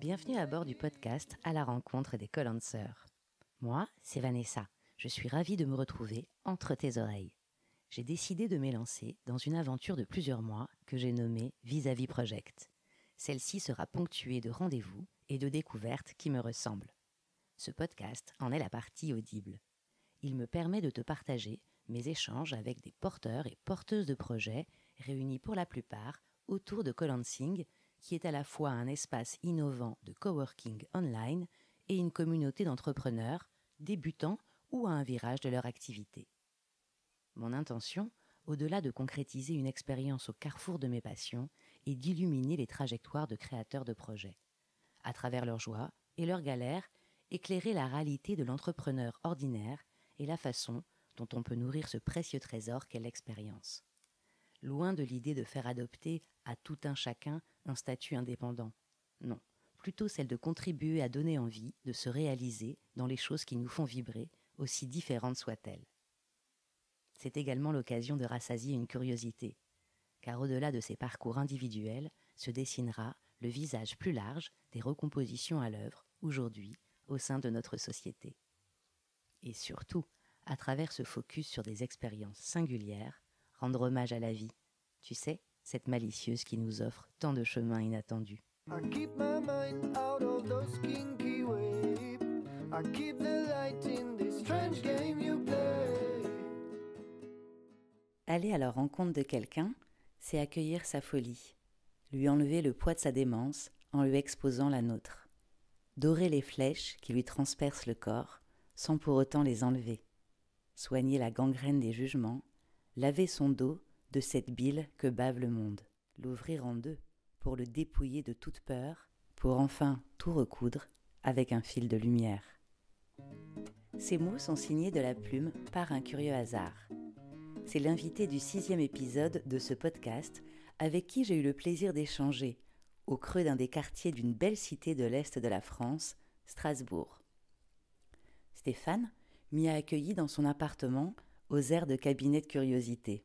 Bienvenue à bord du podcast À la rencontre des Collancers. Moi, c'est Vanessa. Je suis ravie de me retrouver entre tes oreilles. J'ai décidé de m'élancer dans une aventure de plusieurs mois que j'ai nommée Vis-à-vis Project. Celle-ci sera ponctuée de rendez-vous et de découvertes qui me ressemblent. Ce podcast en est la partie audible. Il me permet de te partager mes échanges avec des porteurs et porteuses de projets réunis pour la plupart autour de Colancing, qui est à la fois un espace innovant de coworking online et une communauté d'entrepreneurs, débutants ou à un virage de leur activité. Mon intention, au-delà de concrétiser une expérience au carrefour de mes passions, est d'illuminer les trajectoires de créateurs de projets. À travers leurs joies et leurs galères, éclairer la réalité de l'entrepreneur ordinaire et la façon dont on peut nourrir ce précieux trésor qu'est l'expérience. Loin de l'idée de faire adopter à tout un chacun un statut indépendant. Non, plutôt celle de contribuer à donner envie de se réaliser dans les choses qui nous font vibrer, aussi différentes soient-elles. C'est également l'occasion de rassasier une curiosité, car au-delà de ces parcours individuels se dessinera le visage plus large des recompositions à l'œuvre, aujourd'hui, au sein de notre société. Et surtout, à travers ce focus sur des expériences singulières, rendre hommage à la vie, tu sais, cette malicieuse qui nous offre tant de chemins inattendus. Aller à la rencontre de quelqu'un, c'est accueillir sa folie, lui enlever le poids de sa démence en lui exposant la nôtre, dorer les flèches qui lui transpercent le corps sans pour autant les enlever, soigner la gangrène des jugements, laver son dos de cette bile que bave le monde, l'ouvrir en deux pour le dépouiller de toute peur, pour enfin tout recoudre avec un fil de lumière. Ces mots sont signés de la plume par un curieux hasard. C'est l'invité du 6e épisode de ce podcast avec qui j'ai eu le plaisir d'échanger au creux d'un des quartiers d'une belle cité de l'Est de la France, Strasbourg. Stéphane m'y a accueilli dans son appartement aux airs de cabinet de curiosité.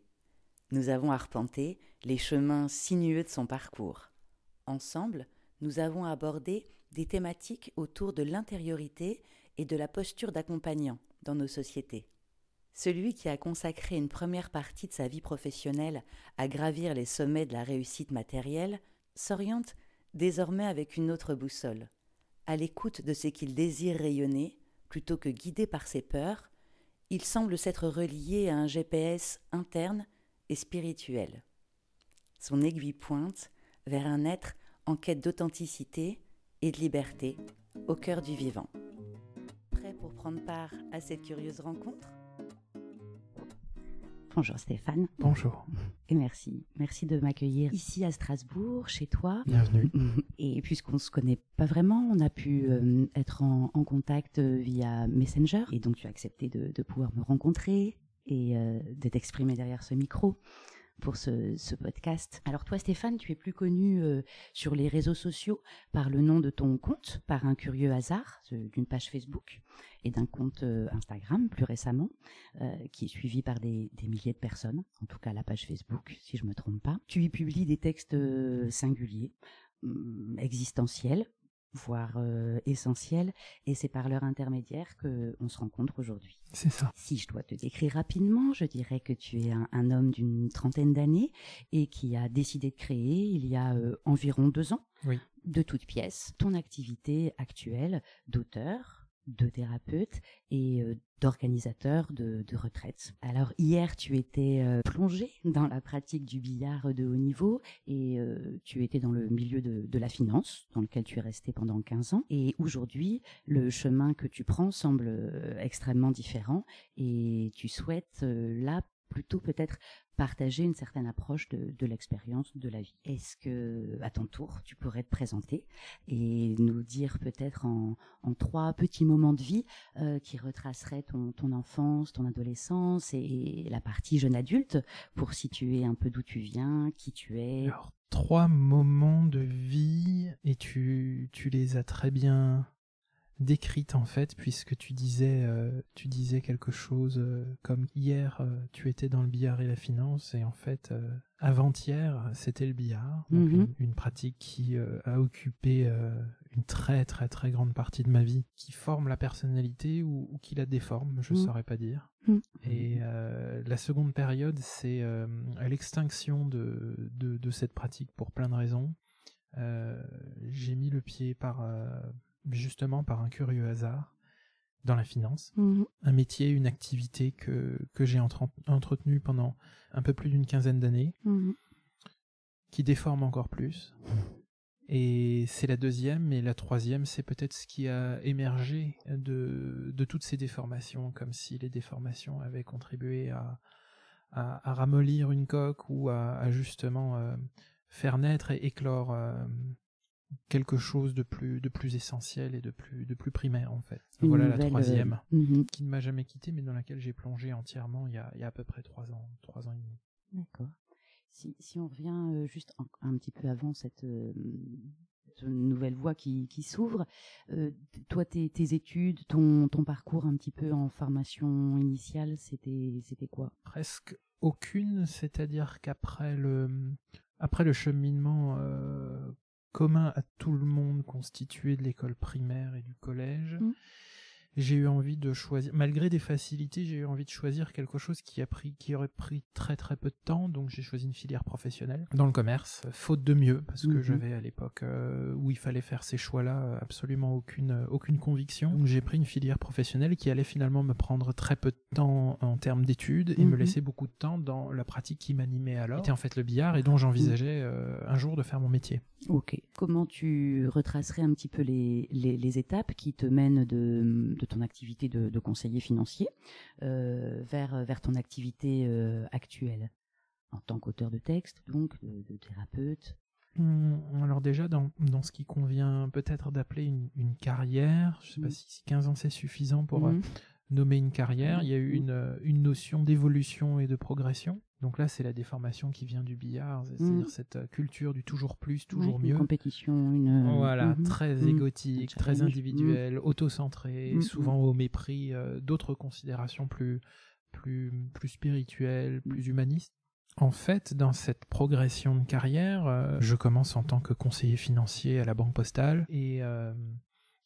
Nous avons arpenté les chemins sinueux de son parcours. Ensemble, nous avons abordé des thématiques autour de l'intériorité et de la posture d'accompagnant dans nos sociétés. Celui qui a consacré une première partie de sa vie professionnelle à gravir les sommets de la réussite matérielle s'oriente désormais avec une autre boussole, à l'écoute de ce qu'il désire rayonner plutôt que guidé par ses peurs. Il semble s'être relié à un GPS interne et spirituel. Son aiguille pointe vers un être en quête d'authenticité et de liberté au cœur du vivant. Prêt pour prendre part à cette curieuse rencontre ? Bonjour Stéphane. Bonjour. Et merci de m'accueillir ici à Strasbourg, chez toi. Bienvenue. Et puisqu'on ne se connaît pas vraiment, on a pu être en contact via Messenger. Et donc tu as accepté de pouvoir me rencontrer et de t'exprimer derrière ce micro pour ce podcast. Alors toi Stéphane, tu es plus connu sur les réseaux sociaux par le nom de ton compte, par un curieux hasard, d'une page Facebook et d'un compte Instagram plus récemment, qui est suivi par des milliers de personnes, en tout cas la page Facebook si je me trompe pas. Tu y publies des textes singuliers, existentiels, voire essentiels, et c'est par leur intermédiaire que on se rencontre aujourd'hui. C'est ça. Si je dois te décrire rapidement, je dirais que tu es un homme d'une trentaine d'années et qui a décidé de créer, il y a environ 2 ans, Oui. de toute pièce, ton activité actuelle d'auteur, de thérapeute et d'organisateur de retraites. Alors hier, tu étais plongé dans la pratique du billard de haut niveau et tu étais dans le milieu de la finance, dans lequel tu es resté pendant 15 ans. Et aujourd'hui, le chemin que tu prends semble extrêmement différent et tu souhaites là plutôt peut-être partager une certaine approche de l'expérience de la vie. Est-ce que, à ton tour, tu pourrais te présenter et nous dire peut-être en 3 petits moments de vie qui retraceraient ton enfance, ton adolescence et la partie jeune adulte pour situer un peu d'où tu viens, qui tu es. Alors, 3 moments de vie et tu les as très bien décrite en fait, puisque tu disais quelque chose comme hier tu étais dans le billard et la finance, et en fait avant-hier c'était le billard, donc une pratique qui a occupé une très très très grande partie de ma vie, qui forme la personnalité ou qui la déforme, je saurais pas dire. Et la seconde période, c'est l'extinction de cette pratique pour plein de raisons. J'ai mis le pied justement par un curieux hasard dans la finance, un métier, une activité que j'ai entretenu pendant un peu plus d'une quinzaine d'années, qui déforme encore plus. Et c'est la deuxième, et la troisième, c'est peut-être ce qui a émergé de toutes ces déformations, comme si les déformations avaient contribué à ramollir une coque ou à justement faire naître et éclore quelque chose de plus essentiel et de plus primaire en fait. Voilà la troisième, qui ne m'a jamais quitté, mais dans laquelle j'ai plongé entièrement il y a à peu près 3 ans et demi. D'accord. Si on revient juste un petit peu avant cette nouvelle voie qui s'ouvre, toi tes études, ton parcours un petit peu en formation initiale, c'était quoi? Presque aucune, c'est-à-dire qu'après le cheminement commun à tout le monde constitué de l'école primaire et du collège, j'ai eu envie de choisir, malgré des facilités, j'ai eu envie de choisir quelque chose qui aurait pris très très peu de temps, donc j'ai choisi une filière professionnelle dans le commerce, faute de mieux, parce que j'avais à l'époque où il fallait faire ces choix-là absolument aucune conviction. Donc j'ai pris une filière professionnelle qui allait finalement me prendre très peu de temps en termes d'études et me laisser beaucoup de temps dans la pratique qui m'animait alors, qui était en fait le billard, et dont j'envisageais un jour de faire mon métier. Ok. Comment tu retracerais un petit peu les étapes qui te mènent de ton activité de conseiller financier vers ton activité actuelle en tant qu'auteur de texte, donc de thérapeute? Alors déjà, dans ce qui convient peut-être d'appeler une carrière, je ne sais pas si 15 ans c'est suffisant pour nommer une carrière, il y a eu une notion d'évolution et de progression. Donc là, c'est la déformation qui vient du billard, c'est-à-dire cette culture du toujours plus, toujours mieux. Une compétition, voilà, très égotique, très individuelle, auto-centrée, souvent au mépris d'autres considérations plus spirituelles, plus humanistes. En fait, dans cette progression de carrière, je commence en tant que conseiller financier à la Banque Postale, et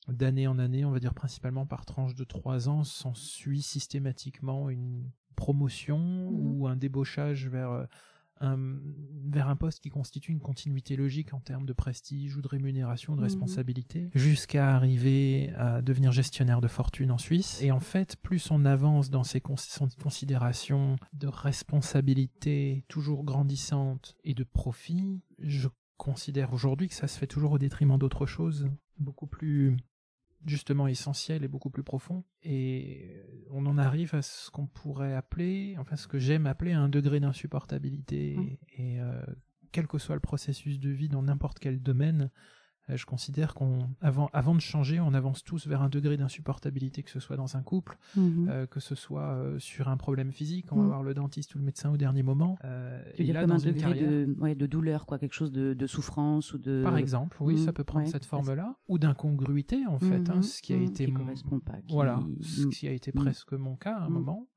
d'année en année, on va dire principalement par tranche de 3 ans, s'ensuit systématiquement une promotion ou un débauchage vers un poste qui constitue une continuité logique en termes de prestige ou de rémunération, de responsabilité, jusqu'à arriver à devenir gestionnaire de fortune en Suisse. Et en fait, plus on avance dans ces considérations de responsabilité toujours grandissante et de profit, je considère aujourd'hui que ça se fait toujours au détriment d'autres choses, beaucoup plus justement essentiel et beaucoup plus profond, et on en arrive à ce qu'on pourrait appeler, enfin ce que j'aime appeler un degré d'insupportabilité, et quel que soit le processus de vie dans n'importe quel domaine, je considère qu'avant de changer, on avance tous vers un degré d'insupportabilité, que ce soit dans un couple, que ce soit sur un problème physique, on va voir le dentiste ou le médecin au dernier moment. Tu veux dire comme un degré de douleur, quoi, quelque chose de souffrance ou de... Par exemple, oui, ça peut prendre cette forme-là, ou d'incongruité en fait, ce qui a été correspond pas, ce qui a été presque mon cas à un moment.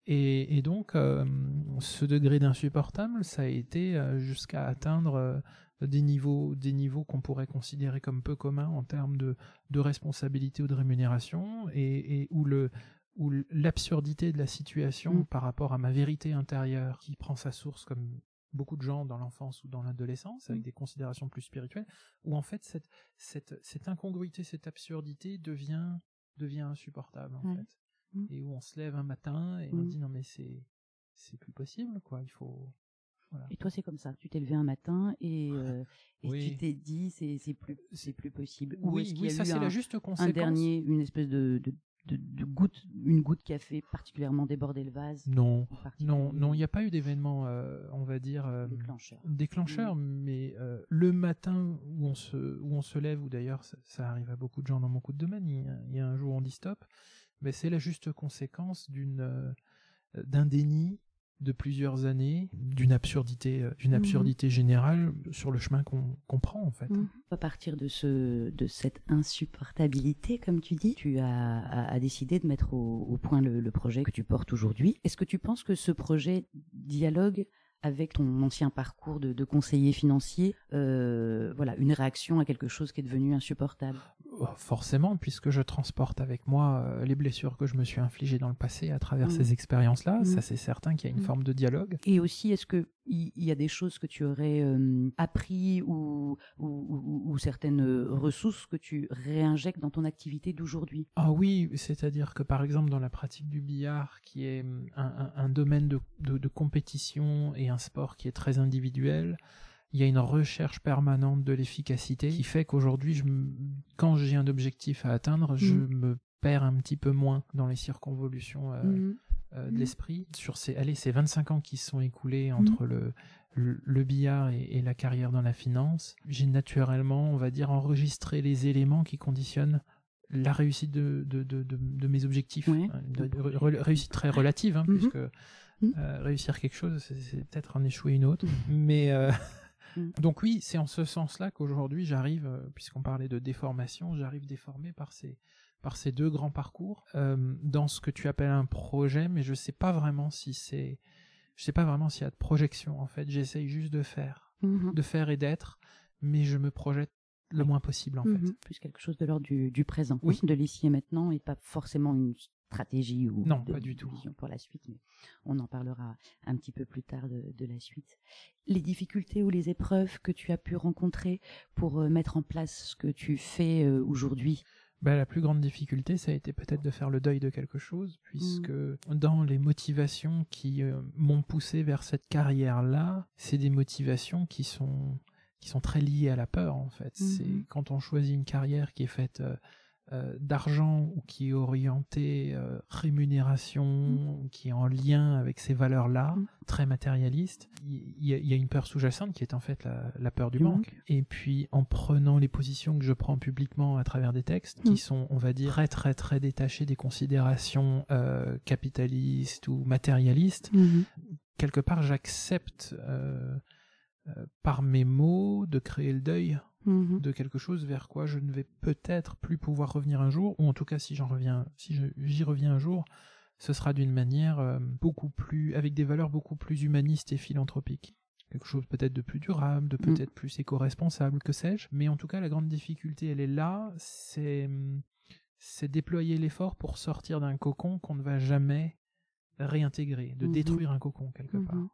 Et donc, ce degré d'insupportable, ça a été jusqu'à atteindre des niveaux qu'on pourrait considérer comme peu communs en termes de responsabilité ou de rémunération, et où l'absurdité de la situation par rapport à ma vérité intérieure, qui prend sa source, comme beaucoup de gens, dans l'enfance ou dans l'adolescence, avec des considérations plus spirituelles, où en fait cette incongruité, cette absurdité devient insupportable en fait. Et où on se lève un matin et on dit non mais c'est plus possible, quoi, il faut... Voilà. Et toi c'est comme ça, tu t'es levé un matin et tu t'es dit c'est plus possible. Ou est-ce qu'il y a eu c'est la juste conséquence. une espèce de goutte, une goutte qui a fait particulièrement déborder le vase? Non, il n'y a pas eu d'événement, on va dire, déclencheur, mais le matin où on se lève, ou d'ailleurs ça arrive à beaucoup de gens dans beaucoup de domaines, il y a un jour on dit stop, mais c'est la juste conséquence d'un déni de plusieurs années, d'une absurdité générale sur le chemin qu'on prend en fait. À partir de cette insupportabilité, comme tu dis, tu as décidé de mettre au point le projet que tu portes aujourd'hui. Est-ce que tu penses que ce projet dialogue avec ton ancien parcours de conseiller financier, une réaction à quelque chose qui est devenu insupportable? Forcément, puisque je transporte avec moi les blessures que je me suis infligées dans le passé à travers ces expériences-là, ça c'est certain qu'il y a une forme de dialogue. Et aussi, est-ce qu'il y a des choses que tu aurais appris ou certaines ressources que tu réinjectes dans ton activité d'aujourd'hui? Ah oui, c'est-à-dire que par exemple dans la pratique du billard, qui est un domaine de compétition et un sport qui est très individuel, il y a une recherche permanente de l'efficacité qui fait qu'aujourd'hui, quand j'ai un objectif à atteindre, je me perds un petit peu moins dans les circonvolutions de l'esprit. Sur ces 25 ans qui se sont écoulés entre le billard et la carrière dans la finance, j'ai naturellement, on va dire, enregistré les éléments qui conditionnent la réussite de mes objectifs. Ouais. Réussite très relative, puisque réussir quelque chose, c'est peut-être en échouer une autre. Mais donc oui, c'est en ce sens-là qu'aujourd'hui j'arrive, puisqu'on parlait de déformation, j'arrive déformé par ces deux grands parcours dans ce que tu appelles un projet, mais je sais pas vraiment s'il y a de projection en fait. J'essaye juste de faire et d'être, mais je me projette le moins possible en fait. Plus quelque chose de l'ordre du présent, oui, de l'ici et maintenant, et pas forcément une stratégie ou pas du tout. vision pour la suite, mais on en parlera un petit peu plus tard de la suite. Les difficultés ou les épreuves que tu as pu rencontrer pour mettre en place ce que tu fais aujourd'hui? La plus grande difficulté, ça a été peut-être de faire le deuil de quelque chose, puisque dans les motivations qui m'ont poussé vers cette carrière-là, c'est des motivations qui sont très liées à la peur en fait. C'est quand on choisit une carrière qui est faite d'argent ou qui est orientée rémunération, qui est en lien avec ces valeurs-là, très matérialistes, il y a une peur sous-jacente qui est en fait la peur du manque. Et puis en prenant les positions que je prends publiquement à travers des textes qui sont, on va dire, très très très détachés des considérations capitalistes ou matérialistes, quelque part j'accepte par mes mots de créer le deuil de quelque chose vers quoi je ne vais peut-être plus pouvoir revenir un jour, ou en tout cas si j'y reviens un jour, ce sera d'une manière avec des valeurs beaucoup plus humanistes et philanthropiques. Quelque chose peut-être de plus durable, de peut-être plus éco-responsable, que sais-je. Mais en tout cas, la grande difficulté, elle est là, c'est déployer l'effort pour sortir d'un cocon qu'on ne va jamais réintégrer, de détruire un cocon quelque part.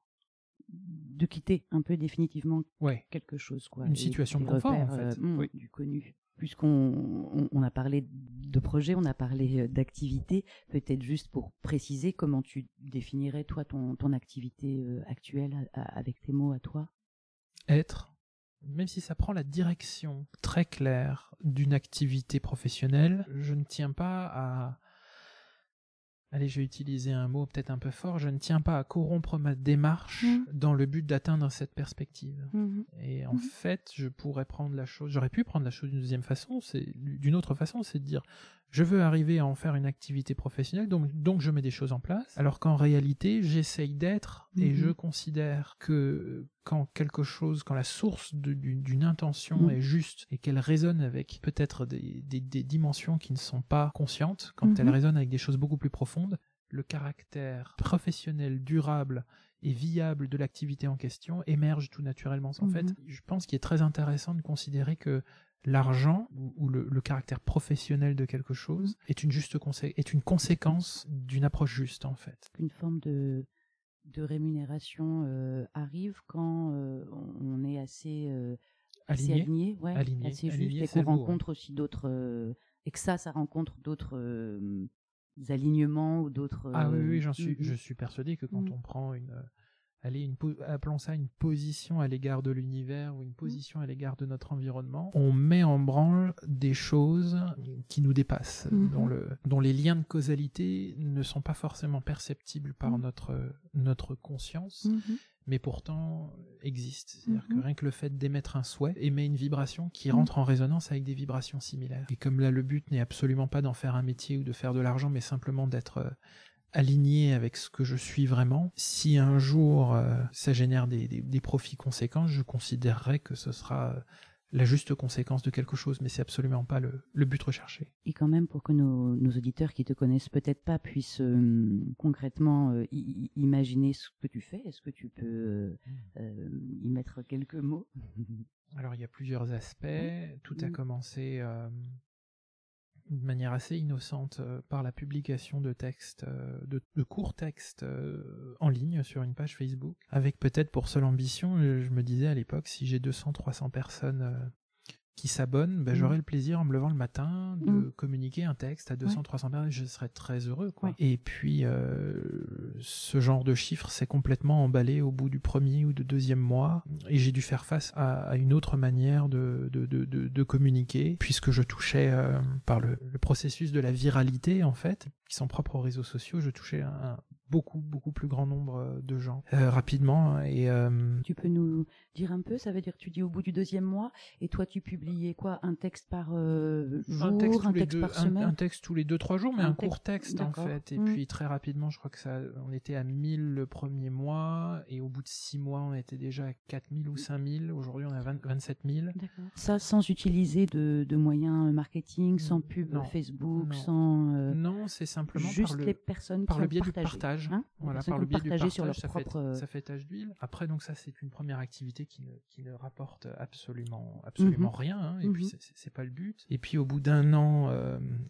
De quitter un peu définitivement quelque chose, quoi. Une situation de confort, en fait. Du connu. Puisqu'on a parlé de projet, on a parlé d'activité, peut-être juste pour préciser comment tu définirais, toi, ton activité actuelle avec tes mots à toi? Être, même si ça prend la direction très claire d'une activité professionnelle, je ne tiens pas à... Allez, je vais utiliser un mot peut-être un peu fort, je ne tiens pas à corrompre ma démarche dans le but d'atteindre cette perspective. Et en fait, j'aurais pu prendre la chose d'une autre façon, c'est de dire, je veux arriver à en faire une activité professionnelle, donc je mets des choses en place, alors qu'en réalité, j'essaye d'être, et je considère que quand la source d'une intention est juste, et qu'elle résonne avec peut-être des dimensions qui ne sont pas conscientes, quand elle résonne avec des choses beaucoup plus profondes, le caractère professionnel, durable et viable de l'activité en question émerge tout naturellement. En fait, je pense qu'il est très intéressant de considérer que l'argent ou le caractère professionnel de quelque chose est une conséquence d'une approche juste, en fait. Une forme de rémunération arrive quand on est assez aligné, assez juste, et qu'on rencontre aussi d'autres et que ça rencontre d'autres alignements ou d'autres... Ah oui, je suis persuadé que quand on prend appelons ça une position à l'égard de l'univers ou une position à l'égard de notre environnement, on met en branle des choses qui nous dépassent, dont les liens de causalité ne sont pas forcément perceptibles par notre conscience, mais pourtant existent. C'est-à-dire que rien que le fait d'émettre un souhait émet une vibration qui rentre en résonance avec des vibrations similaires. Et comme là, le but n'est absolument pas d'en faire un métier ou de faire de l'argent, mais simplement d'être aligné avec ce que je suis vraiment. Si un jour ça génère des profits conséquents, je considérerais que ce sera la juste conséquence de quelque chose, mais c'est absolument pas le but recherché. Et quand même, pour que nos auditeurs qui te connaissent peut-être pas puissent concrètement imaginer ce que tu fais, est-ce que tu peux y mettre quelques mots? Alors, il y a plusieurs aspects. Tout a commencé de manière assez innocente par la publication de textes, de courts textes en ligne sur une page Facebook, avec peut-être pour seule ambition, je me disais à l'époque, si j'ai 200-300 personnes qui s'abonnent, j'aurai le plaisir en me levant le matin de communiquer un texte à 200-300 personnes, je serais très heureux, quoi. Ouais. Et puis ce genre de chiffre s'est complètement emballé au bout du premier ou du deuxième mois, et j'ai dû faire face à une autre manière de communiquer, puisque je touchais par le processus de la viralité, en fait, qui sont propres aux réseaux sociaux, je touchais un beaucoup plus grand nombre de gens rapidement. Et tu peux nous dire un peu, ça veut dire que tu dis au bout du deuxième mois, et toi tu publiais quoi, un texte par jour, un texte par semaine? Un texte tous les 2-3 jours, mais un court texte en fait. Et puis très rapidement, je crois que on était à 1000 le premier mois, et au bout de 6 mois, on était déjà à 4000 ou 5000. Aujourd'hui, on a 27 000. D'accord. Ça sans utiliser de moyens marketing, sans pub Facebook, sans... Non, c'est simplement juste les personnes par qui le biais ont partagé. Du partage. Hein, voilà, par le biais du partage, sur leur propre... ça fait tache d'huile. Après, donc ça, c'est une première activité qui ne rapporte absolument rien, hein, et puis c'est pas le but. Et puis au bout d'un an,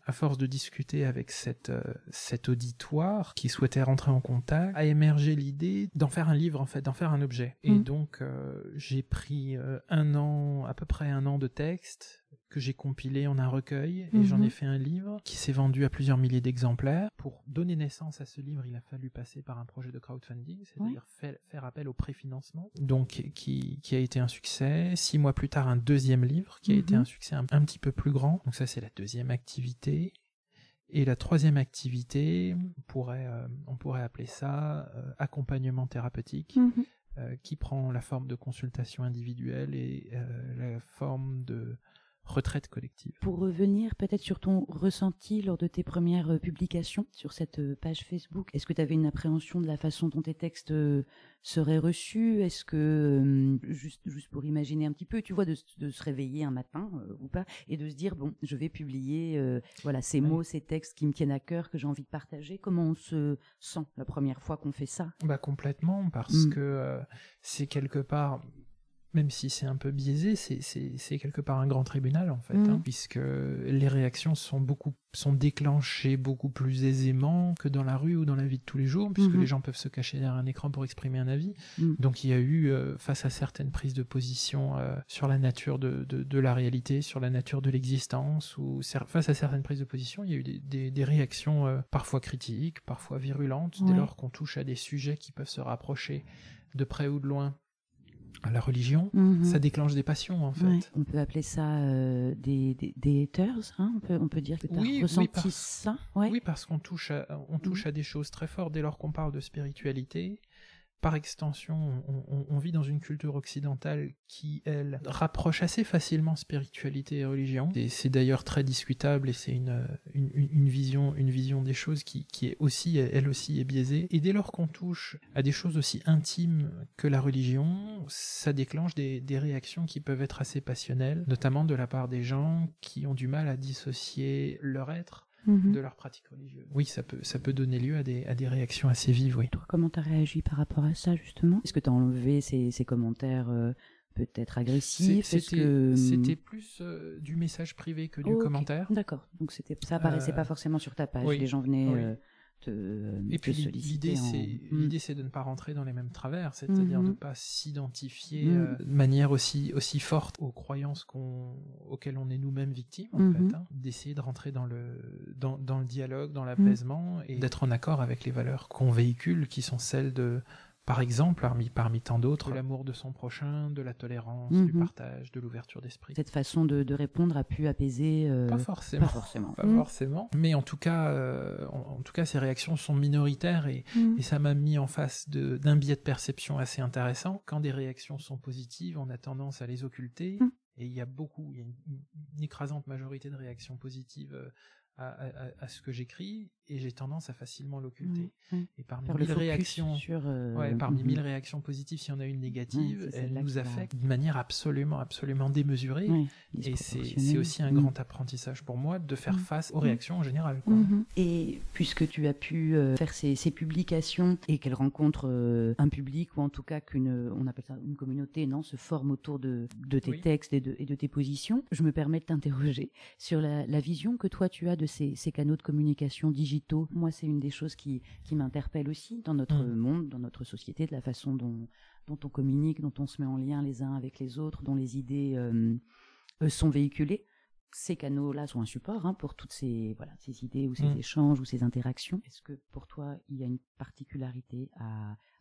à force de discuter avec cet auditoire qui souhaitait rentrer en contact, a émergé l'idée d'en faire un livre, en fait, d'en faire un objet. Et donc j'ai pris à peu près un an de texte que j'ai compilé en un recueil, et j'en ai fait un livre qui s'est vendu à plusieurs milliers d'exemplaires. Pour donner naissance à ce livre, il a fallu passer par un projet de crowdfunding, c'est-à-dire faire appel au préfinancement, donc qui a été un succès. 6 mois plus tard, un deuxième livre qui a été un succès un petit peu plus grand. Donc ça, c'est la deuxième activité. Et la troisième activité, on pourrait appeler ça accompagnement thérapeutique, qui prend la forme de consultation individuelle et la forme de retraite collective. Pour revenir peut-être sur ton ressenti lors de tes premières publications sur cette page Facebook, est-ce que tu avais une appréhension de la façon dont tes textes seraient reçus? Est-ce que, juste pour imaginer un petit peu, tu vois, de se réveiller un matin ou pas, et de se dire, bon, je vais publier ces mots, ces textes qui me tiennent à cœur, que j'ai envie de partager. Comment on se sent la première fois qu'on fait ça? Complètement, parce que c'est quelque part... Même si c'est un peu biaisé, c'est quelque part un grand tribunal, en fait, puisque les réactions sont déclenchées beaucoup plus aisément que dans la rue ou dans la vie de tous les jours, puisque les gens peuvent se cacher derrière un écran pour exprimer un avis. Donc il y a eu, face à certaines prises de position sur la nature de la réalité, sur la nature de l'existence, ou face à certaines prises de position, il y a eu des réactions parfois critiques, parfois virulentes, dès lors qu'on touche à des sujets qui peuvent se rapprocher de près ou de loin à la religion, ça déclenche des passions, en fait. Ouais. On peut appeler ça des haters, hein, on peut dire que tu as ressenti ça. Ouais. Oui, parce qu'on touche à des choses très fortes dès lors qu'on parle de spiritualité. Par extension, on vit dans une culture occidentale qui, elle, rapproche assez facilement spiritualité et religion. Et c'est d'ailleurs très discutable, et c'est une vision des choses qui est aussi, elle aussi, est biaisée. Et dès lors qu'on touche à des choses aussi intimes que la religion, ça déclenche des réactions qui peuvent être assez passionnelles, notamment de la part des gens qui ont du mal à dissocier leur être de leur pratique religieuse. Oui, ça peut donner lieu à des réactions assez vives, oui. Toi, comment t'as réagi par rapport à ça, justement? Est-ce que t'as enlevé ces commentaires peut-être agressifs? C'était plus du message privé que du commentaire. D'accord, donc ça apparaissait pas forcément sur ta page, les gens venaient... Et puis l'idée c'est de ne pas rentrer dans les mêmes travers, c'est-à-dire de ne pas s'identifier de manière aussi forte aux croyances auxquelles on est nous-mêmes victimes, en fait, hein. D'essayer de rentrer dans le dialogue, dans l'apaisement, et d'être en accord avec les valeurs qu'on véhicule, qui sont celles de, par exemple, parmi tant d'autres, de l'amour de son prochain, de la tolérance, du partage, de l'ouverture d'esprit. Cette façon de répondre a pu apaiser... Pas forcément. Pas forcément. Mais en tout cas, ces réactions sont minoritaires, et ça m'a mis en face d'un biais de perception assez intéressant. Quand des réactions sont positives, on a tendance à les occulter, et il y a une écrasante majorité de réactions positives à ce que j'écris, et j'ai tendance à facilement l'occulter. Et parmi faire 1000 réactions, parmi 1000 mhm. réactions positives, si on a une négative, elle nous affecte va... d'une manière absolument démesurée. Et c'est aussi un grand apprentissage pour moi de faire face aux réactions en général. Quoi. Et puisque tu as pu faire ces publications et qu'elles rencontrent un public, ou en tout cas on appelle ça une communauté, se forme autour de tes textes et de tes positions, je me permets de t'interroger sur la vision que toi tu as de ces canaux de communication digitaux. Moi, c'est une des choses qui m'interpelle aussi dans notre monde, dans notre société, de la façon dont on communique, dont on se met en lien les uns avec les autres, dont les idées sont véhiculées. Ces canaux-là sont un support pour toutes ces idées ou ces échanges ou ces interactions. Est-ce que pour toi, il y a une particularité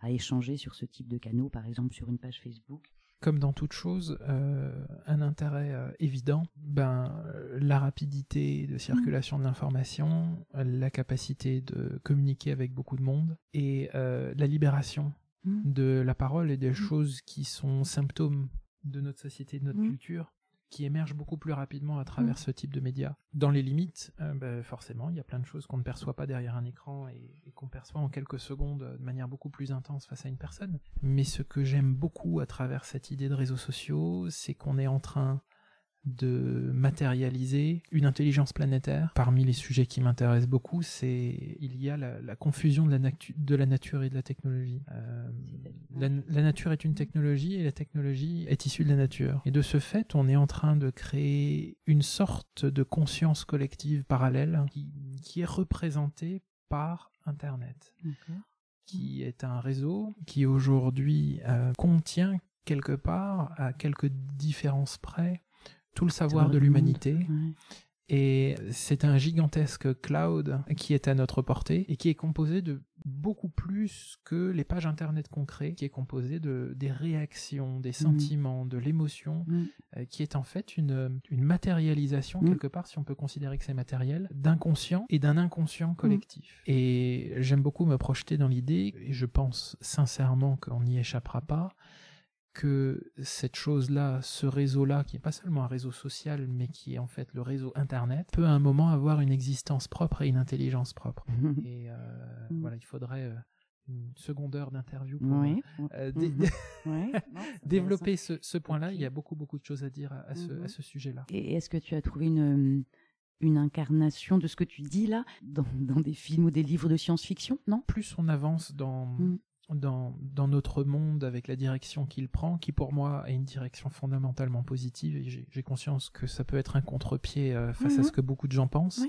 à échanger sur ce type de canaux, par exemple sur une page Facebook ? Comme dans toute chose, un intérêt évident, la rapidité de circulation de l'information, la capacité de communiquer avec beaucoup de monde et la libération de la parole et des choses qui sont symptômes de notre société, de notre culture, qui émergent beaucoup plus rapidement à travers ce type de médias. Dans les limites, forcément, il y a plein de choses qu'on ne perçoit pas derrière un écran et qu'on perçoit en quelques secondes de manière beaucoup plus intense face à une personne. Mais ce que j'aime beaucoup à travers cette idée de réseaux sociaux, c'est qu'on est en train de matérialiser une intelligence planétaire. Parmi les sujets qui m'intéressent beaucoup, il y a la confusion de la nature et de la technologie. La nature est une technologie et la technologie est issue de la nature. Et de ce fait, on est en train de créer une sorte de conscience collective parallèle qui est représentée par Internet, qui est un réseau qui aujourd'hui contient quelque part, à quelques différences près, tout le savoir de l'humanité. Et c'est un gigantesque cloud qui est à notre portée et qui est composé de beaucoup plus que les pages internet qu'on crée, qui est composé des réactions, des sentiments, de l'émotion, qui est en fait une matérialisation, quelque part, si on peut considérer que c'est matériel, d'inconscient et d'un inconscient collectif. Et j'aime beaucoup me projeter dans l'idée, et je pense sincèrement qu'on n'y échappera pas, que cette chose-là, ce réseau-là, qui n'est pas seulement un réseau social, mais qui est en fait le réseau Internet, peut à un moment avoir une existence propre et une intelligence propre. Et voilà, il faudrait une seconde heure d'interview pour développer ce point-là. Okay. Il y a beaucoup de choses à dire à ce sujet-là. Et est-ce que tu as trouvé une incarnation de ce que tu dis là dans des films ou des livres de science-fiction, non ? Plus on avance dans notre monde avec la direction qu'il prend, qui pour moi est une direction fondamentalement positive, et j'ai conscience que ça peut être un contre-pied face à ce que beaucoup de gens pensent,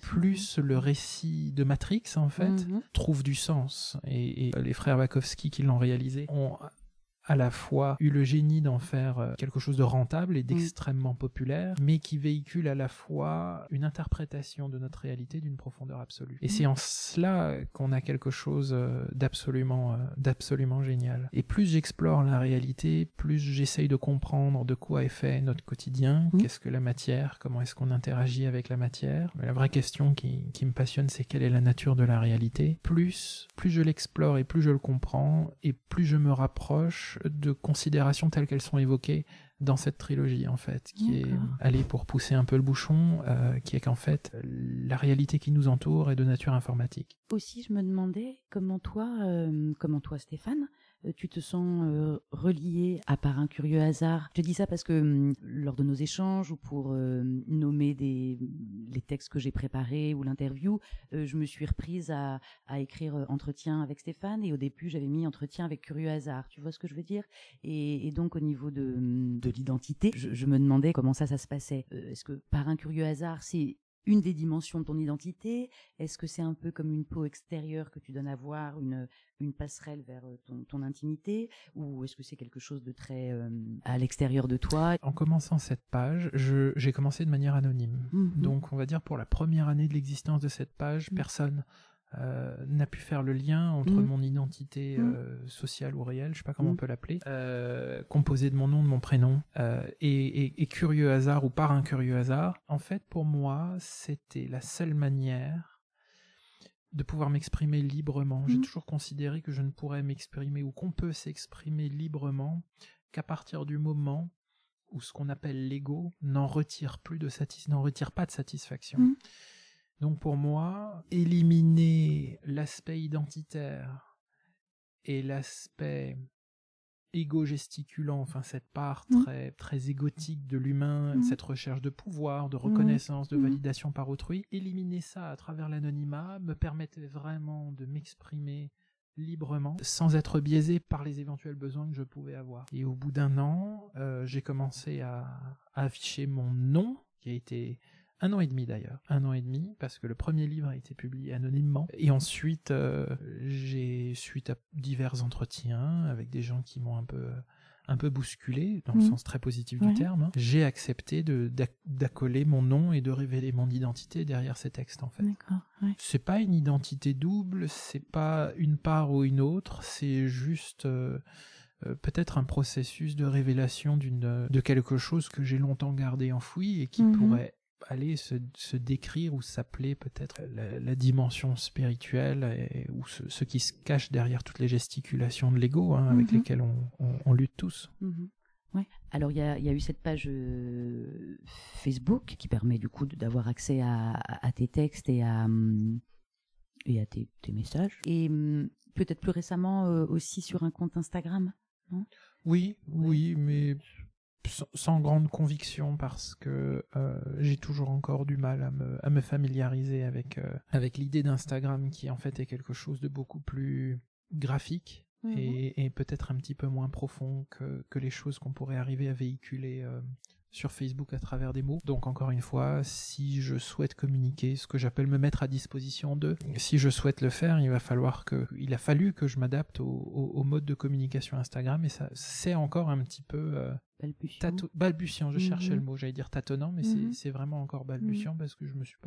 plus le récit de Matrix en fait trouve du sens, et les frères Wachowski qui l'ont réalisé ont à la fois eu le génie d'en faire quelque chose de rentable et d'extrêmement populaire, mais qui véhicule à la fois une interprétation de notre réalité d'une profondeur absolue. Et c'est en cela qu'on a quelque chose d'absolument génial. Et plus j'explore la réalité, plus j'essaye de comprendre de quoi est fait notre quotidien, qu'est-ce que la matière, comment est-ce qu'on interagit avec la matière. Mais la vraie question qui me passionne, c'est quelle est la nature de la réalité. Plus je l'explore et plus je le comprends, et plus je me rapproche de considérations telles qu'elles sont évoquées dans cette trilogie, en fait, qui est allée pour pousser un peu le bouchon, qui est qu'en fait, la réalité qui nous entoure est de nature informatique. Aussi, je me demandais comment toi, Stéphane, tu te sens relié à par un curieux hasard. Je te dis ça parce que lors de nos échanges ou pour nommer les textes que j'ai préparés ou l'interview, je me suis reprise à écrire entretien avec Stéphane, et au début j'avais mis entretien avec curieux hasard. Tu vois ce que je veux dire ? Et donc au niveau de l'identité, je me demandais comment ça se passait. Est-ce que par un curieux hasard, c'est une des dimensions de ton identité? Est-ce que c'est un peu comme une peau extérieure que tu donnes à voir, une passerelle vers ton intimité, ou est-ce que c'est quelque chose de très à l'extérieur de toi? En commençant cette page, j'ai commencé de manière anonyme. Donc on va dire pour la première année de l'existence de cette page, personne n'a pu faire le lien entre mon identité sociale ou réelle, je sais pas comment on peut l'appeler, composée de mon nom, de mon prénom, et curieux hasard ou par un curieux hasard. En fait, pour moi, c'était la seule manière de pouvoir m'exprimer librement. J'ai toujours considéré que je ne pourrais m'exprimer, ou qu'on peut s'exprimer librement, qu'à partir du moment où ce qu'on appelle l'ego n'en retire pas de satisfaction. Donc pour moi, éliminer l'aspect identitaire et l'aspect égo-gesticulant, enfin cette part très, très égotique de l'humain, cette recherche de pouvoir, de reconnaissance, de validation par autrui, éliminer ça à travers l'anonymat me permettait vraiment de m'exprimer librement, sans être biaisé par les éventuels besoins que je pouvais avoir. Et au bout d'un an, j'ai commencé à afficher mon nom, qui a été 1 an et demi d'ailleurs. 1 an et demi, parce que le premier livre a été publié anonymement. Et ensuite, suite à divers entretiens avec des gens qui m'ont un peu bousculé, dans le sens très positif du terme, j'ai accepté d'accoler mon nom et de révéler mon identité derrière ces textes, en fait. D'accord, ouais. C'est pas une identité double, c'est pas une part ou une autre, c'est juste peut-être un processus de révélation de quelque chose que j'ai longtemps gardé enfoui et qui pourrait aller se décrire ou s'appeler peut-être la dimension spirituelle ou ce qui se cache derrière toutes les gesticulations de l'ego avec lesquelles on lutte tous. Ouais. Alors il y a eu cette page Facebook qui permet du coup d'avoir accès à tes textes et à tes messages. Et peut-être plus récemment aussi sur un compte Instagram, non ? Oui, mais sans grande conviction parce que j'ai toujours encore du mal à me familiariser avec l'idée d'Instagram qui en fait est quelque chose de beaucoup plus graphique et peut-être un petit peu moins profond que les choses qu'on pourrait arriver à véhiculer sur Facebook à travers des mots. Donc encore une fois, si je souhaite communiquer, ce que j'appelle me mettre à disposition d'eux, si je souhaite le faire, il a fallu que je m'adapte au mode de communication Instagram, et ça c'est encore un petit peu balbutiant. Je cherchais le mot, j'allais dire tâtonnant, mais c'est vraiment encore balbutiant parce que je me suis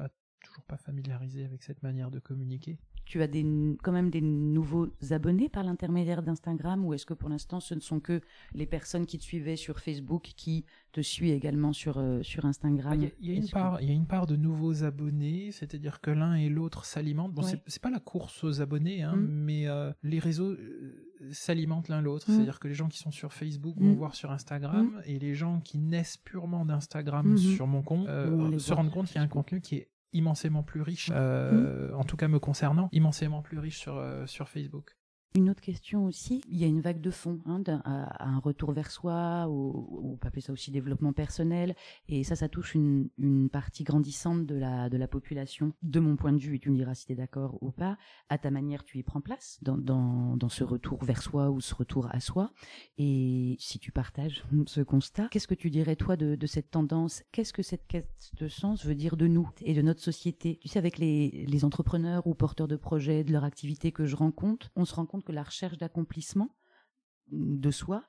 toujours pas familiarisé avec cette manière de communiquer. Tu as quand même des nouveaux abonnés par l'intermédiaire d'Instagram, ou est-ce que pour l'instant ce ne sont que les personnes qui te suivaient sur Facebook qui te suivent également sur Instagram? Il y a une part de nouveaux abonnés, c'est-à-dire que l'un et l'autre s'alimentent. Bon, c'est pas la course aux abonnés, mais les réseaux s'alimentent l'un l'autre. C'est-à-dire que les gens qui sont sur Facebook vont voir sur Instagram, et les gens qui naissent purement d'Instagram sur mon compte se rendent compte qu'il y a un contenu qui est immensément plus riche, en tout cas me concernant, immensément plus riche sur Facebook. Une autre question aussi, il y a une vague de fond, à un retour vers soi, ou on peut appeler ça aussi développement personnel, et ça touche une partie grandissante de la population, de mon point de vue, et tu me diras si tu es d'accord ou pas. À ta manière, tu y prends place dans ce retour vers soi ou ce retour à soi, et si tu partages ce constat, qu'est-ce que tu dirais toi de cette tendance? Qu'est-ce que cette quête de sens veut dire de nous et de notre société? Tu sais, avec les entrepreneurs ou porteurs de projets, de leur activité que je rencontre, on se rend compte que la recherche d'accomplissement de soi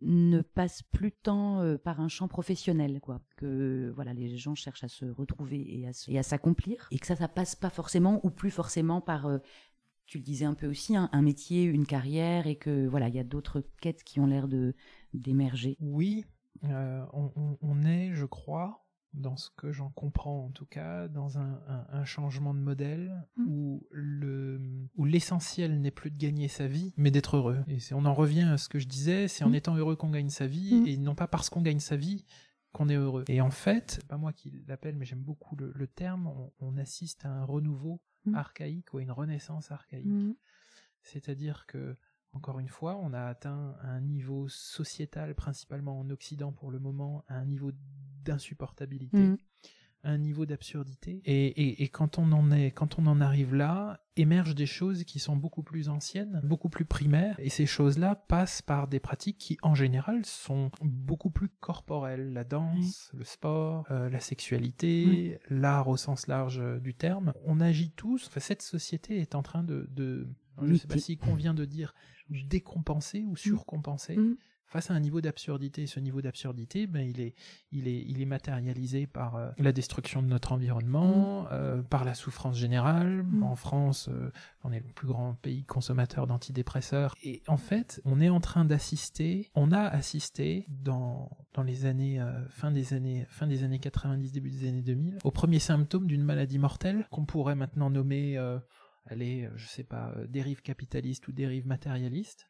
ne passe plus tant par un champ professionnel, quoi. Que voilà, les gens cherchent à se retrouver et à s'accomplir, et que ça passe pas forcément ou plus forcément par tu le disais un peu aussi, un métier, une carrière, et que voilà, il y a d'autres quêtes qui ont l'air d'émerger. Oui, on est, je crois, dans ce que j'en comprends en tout cas, dans un changement de modèle où l'essentiel n'est plus de gagner sa vie, mais d'être heureux. Et on en revient à ce que je disais, c'est en étant heureux qu'on gagne sa vie, et non pas parce qu'on gagne sa vie qu'on est heureux. Et en fait, c'est pas moi qui l'appelle, mais j'aime beaucoup le terme, on assiste à un renouveau archaïque ou à une renaissance archaïque. C'est-à-dire que, encore une fois, on a atteint un niveau sociétal, principalement en Occident pour le moment, à un niveau d'insupportabilité, un niveau d'absurdité. Et quand on en arrive là, émergent des choses qui sont beaucoup plus anciennes, beaucoup plus primaires, et ces choses-là passent par des pratiques qui, en général, sont beaucoup plus corporelles. La danse, le sport, la sexualité, l'art au sens large du terme. On agit tous, enfin, cette société est en train je ne sais pas s'il convient de dire décompenser ou surcompenser face à un niveau d'absurdité. Ce niveau d'absurdité, il est matérialisé par la destruction de notre environnement, par la souffrance générale. En France, on est le plus grand pays consommateur d'antidépresseurs. Et en fait, on a assisté dans les années, fin des années 90, début des années 2000, aux premiers symptômes d'une maladie mortelle qu'on pourrait maintenant nommer, je sais pas, dérive capitaliste ou dérive matérialiste.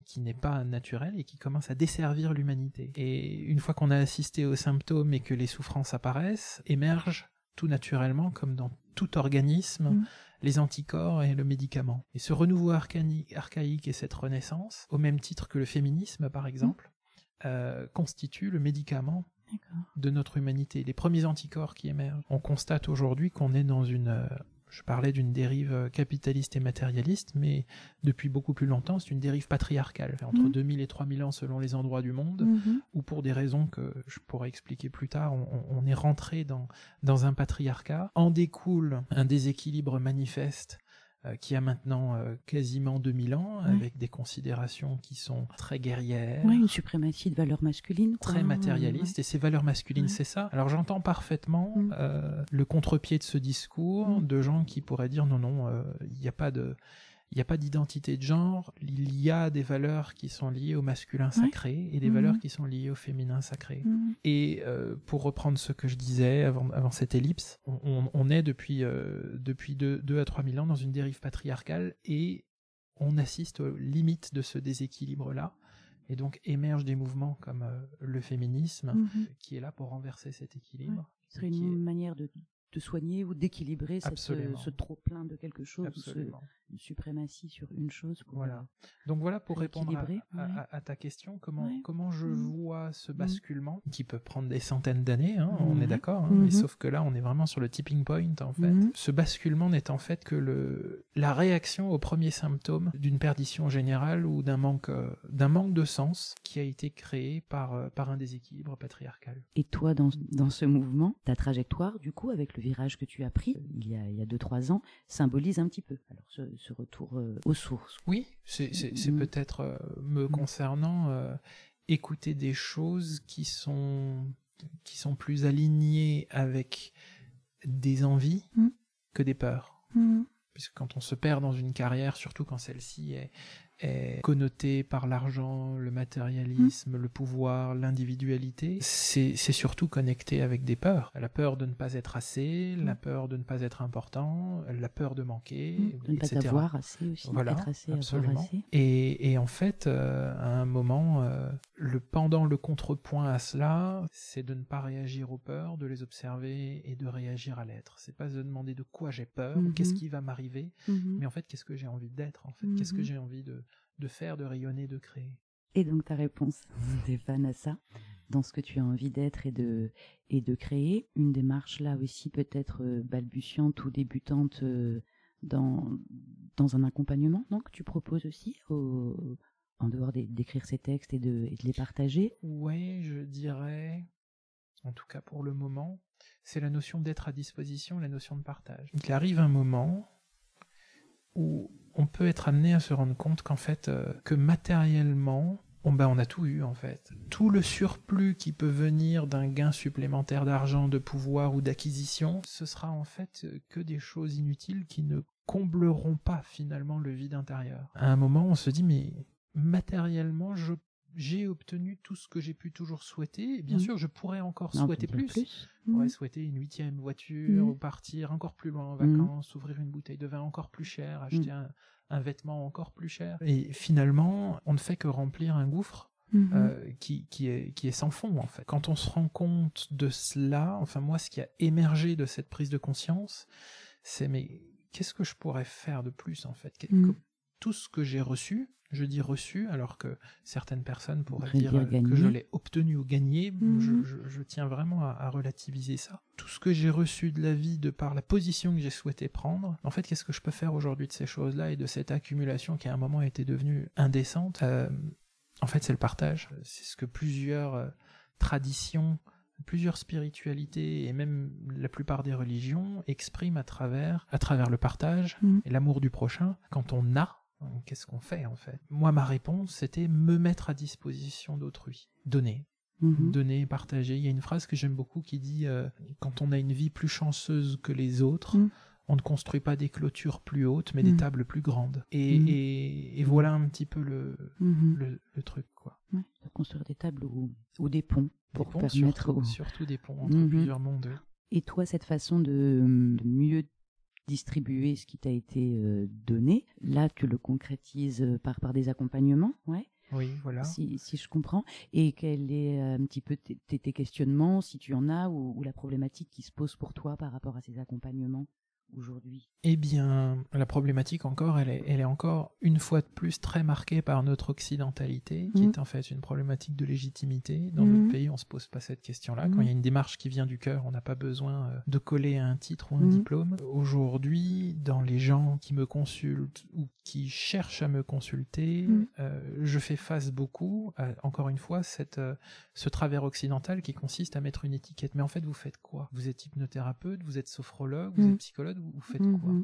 qui n'est pas naturel et qui commence à desservir l'humanité. Et une fois qu'on a assisté aux symptômes et que les souffrances apparaissent, émergent tout naturellement, comme dans tout organisme, les anticorps et le médicament. Et ce renouveau archaïque et cette renaissance, au même titre que le féminisme par exemple, constitue le médicament de notre humanité. Les premiers anticorps qui émergent. On constate aujourd'hui qu'on est dans je parlais d'une dérive capitaliste et matérialiste, mais depuis beaucoup plus longtemps, c'est une dérive patriarcale, entre 2000 et 3000 ans selon les endroits du monde, ou pour des raisons que je pourrais expliquer plus tard, on est rentré dans un patriarcat. En découle un déséquilibre manifeste qui a maintenant quasiment 2000 ans, avec des considérations qui sont très guerrières. Ouais, une suprématie de valeurs masculines. Très matérialiste, et ces valeurs masculines, c'est ça. Alors j'entends parfaitement le contre-pied de ce discours de gens qui pourraient dire non, il n'y a pas d'identité de genre, il y a des valeurs qui sont liées au masculin sacré et des valeurs qui sont liées au féminin sacré. Et pour reprendre ce que je disais avant cette ellipse, on est depuis 2 à 3 000 ans dans une dérive patriarcale et on assiste aux limites de ce déséquilibre-là. Et donc émergent des mouvements comme le féminisme qui est là pour renverser cet équilibre. Ce serait une manière de soigner ou d'équilibrer ce trop-plein de quelque chose, une suprématie sur une chose. Donc voilà pour répondre à ta question, comment je vois ce basculement, qui peut prendre des centaines d'années, on est d'accord, mais sauf que là on est vraiment sur le tipping point en fait. Ce basculement n'est en fait que la réaction aux premiers symptômes d'une perdition générale ou d'un manque de sens qui a été créé par un déséquilibre patriarcal. Et toi, dans ce mouvement, ta trajectoire, du coup, avec le virage que tu as pris il y a 2-3 ans, symbolise un petit peu alors ce retour aux sources. Oui, c'est peut-être me concernant écouter des choses qui sont plus alignées avec des envies que des peurs. Puisque quand on se perd dans une carrière, surtout quand celle-ci est connotée par l'argent, le matérialisme, le pouvoir, l'individualité, c'est surtout connecté avec des peurs. La peur de ne pas être assez, la peur de ne pas être important, la peur de manquer, de ne pas avoir assez aussi, être assez, absolument. Avoir assez. Et en fait, à un moment, le pendant, le contrepoint à cela, c'est de ne pas réagir aux peurs, de les observer et de réagir à l'être. C'est pas de demander de quoi j'ai peur, qu'est-ce qui va m'arriver, mais en fait, qu'est-ce que j'ai envie d'être, en fait, qu'est-ce que j'ai envie de faire, de rayonner, de créer. Et donc ta réponse, Stéphane, à ça, dans ce que tu as envie d'être et de créer, une démarche là aussi peut-être balbutiante ou débutante dans un accompagnement, non, que tu proposes aussi en dehors d'écrire ces textes et de les partager. Ouais, je dirais, en tout cas pour le moment, c'est la notion d'être à disposition, la notion de partage. Il arrive un moment où on peut être amené à se rendre compte qu'en fait, que matériellement, on a tout eu en fait. Tout le surplus qui peut venir d'un gain supplémentaire d'argent, de pouvoir ou d'acquisition, ce sera en fait que des choses inutiles qui ne combleront pas finalement le vide intérieur. À un moment, on se dit, mais matériellement, j'ai obtenu tout ce que j'ai pu toujours souhaiter. Et bien sûr, je pourrais encore souhaiter plus. Je pourrais souhaiter une 8e voiture, ou partir encore plus loin en vacances, ouvrir une bouteille de vin encore plus chère, acheter un vêtement encore plus cher. Et finalement, on ne fait que remplir un gouffre qui est sans fond, en fait. Quand on se rend compte de cela, enfin moi, ce qui a émergé de cette prise de conscience, c'est mais qu'est-ce que je pourrais faire de plus, en fait? Tout ce que j'ai reçu, je dis reçu, alors que certaines personnes pourraient dire que je l'ai obtenu ou gagné. Je tiens vraiment à relativiser ça. Tout ce que j'ai reçu de la vie de par la position que j'ai souhaité prendre, en fait, qu'est-ce que je peux faire aujourd'hui de ces choses-là et de cette accumulation qui à un moment était devenue indécente? En fait, c'est le partage. C'est ce que plusieurs traditions, plusieurs spiritualités et même la plupart des religions expriment à travers le partage et l'amour du prochain. Quand on a, qu'est-ce qu'on fait en fait? Moi, ma réponse, c'était me mettre à disposition d'autrui. Donner. Donner, partager. Il y a une phrase que j'aime beaucoup qui dit quand on a une vie plus chanceuse que les autres, on ne construit pas des clôtures plus hautes, mais des tables plus grandes. Et voilà un petit peu le truc, quoi. Ouais, construire des tables ou des ponts pour permettre... Surtout des ponts entre plusieurs mondes. Et toi, cette façon de mieux distribuer ce qui t'a été donné. Là, tu le concrétises par des accompagnements, ouais. Oui, voilà. Si je comprends. Et quel est un petit peu tes questionnements, si tu en as, ou la problématique qui se pose pour toi par rapport à ces accompagnements aujourd'hui? Eh bien, la problématique encore, elle est encore une fois de plus très marquée par notre occidentalité, qui est en fait une problématique de légitimité. Dans notre pays, on se pose pas cette question-là. Quand il y a une démarche qui vient du cœur, on n'a pas besoin de coller un titre ou un diplôme. Aujourd'hui, dans les gens qui me consultent ou qui cherchent à me consulter, je fais face beaucoup à, encore une fois, ce travers occidental qui consiste à mettre une étiquette. Mais en fait, vous faites quoi? Vous êtes hypnothérapeute, vous êtes sophrologue, vous êtes psychologue, vous faites quoi?